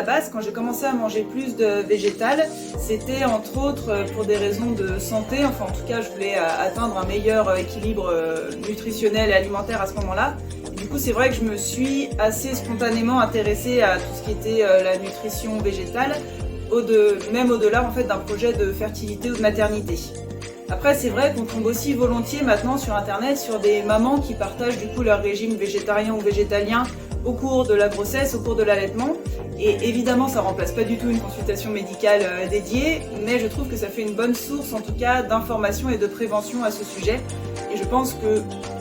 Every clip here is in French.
la base, quand j'ai commencé à manger plus de végétal, c'était entre autres pour des raisons de santé. Enfin, en tout cas, je voulais atteindre un meilleur équilibre nutritionnel et alimentaire à ce moment-là. Et du coup, c'est vrai que je me suis assez spontanément intéressée à tout ce qui était la nutrition végétale, même au-delà en fait d'un projet de fertilité ou de maternité. Après, c'est vrai qu'on tombe aussi volontiers maintenant sur internet sur des mamans qui partagent du coup leur régime végétarien ou végétalien au cours de la grossesse, au cours de l'allaitement. Et évidemment, ça remplace pas du tout une consultation médicale dédiée, mais je trouve que ça fait une bonne source en tout cas d'information et de prévention à ce sujet. Et je pense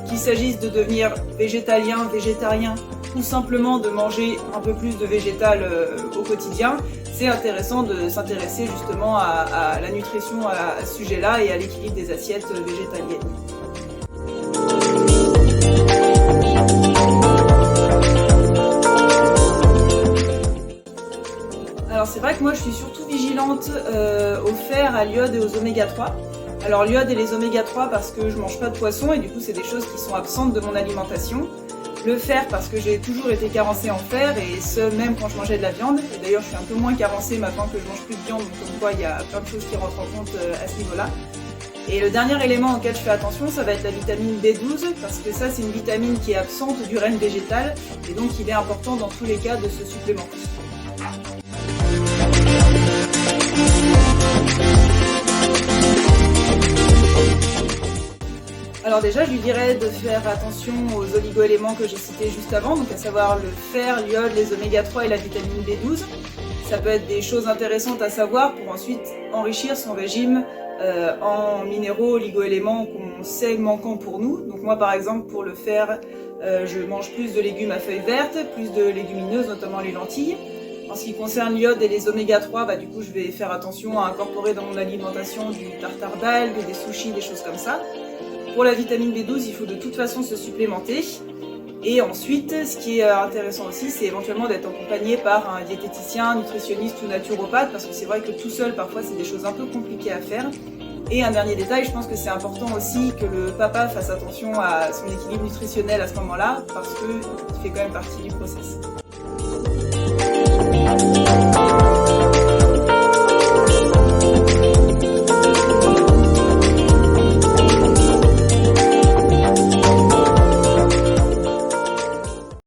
qu'il s'agisse de devenir végétalien, végétarien ou simplement de manger un peu plus de végétal au quotidien, c'est intéressant de s'intéresser justement à la nutrition à ce sujet-là et à l'équilibre des assiettes végétaliennes. Alors c'est vrai que moi je suis surtout vigilante au fer, à l'iode et aux oméga 3. Alors l'iode et les oméga 3 parce que je mange pas de poisson et du coup c'est des choses qui sont absentes de mon alimentation. Le fer parce que j'ai toujours été carencée en fer et ce même quand je mangeais de la viande. Et d'ailleurs je suis un peu moins carencée maintenant que je mange plus de viande, donc comme quoi il y a plein de choses qui rentrent en compte à ce niveau-là. Et le dernier élément auquel je fais attention, ça va être la vitamine B12 parce que ça c'est une vitamine qui est absente du règne végétal et donc il est important dans tous les cas de se supplémenter. Alors déjà, je lui dirais de faire attention aux oligo-éléments que j'ai cités juste avant, donc à savoir le fer, l'iode, les oméga 3 et la vitamine B12. Ça peut être des choses intéressantes à savoir pour ensuite enrichir son régime en minéraux, oligo-éléments qu'on sait manquants pour nous. Donc moi par exemple, pour le fer, je mange plus de légumes à feuilles vertes, plus de légumineuses, notamment les lentilles. En ce qui concerne l'iode et les oméga 3, du coup je vais faire attention à incorporer dans mon alimentation du tartare d'algues, des sushis, des choses comme ça. Pour la vitamine B12, il faut de toute façon se supplémenter. Et ensuite, ce qui est intéressant aussi, c'est éventuellement d'être accompagné par un diététicien, nutritionniste ou naturopathe, parce que c'est vrai que tout seul, parfois, c'est des choses un peu compliquées à faire. Et un dernier détail, je pense que c'est important aussi que le papa fasse attention à son équilibre nutritionnel à ce moment-là, parce qu'il fait quand même partie du process.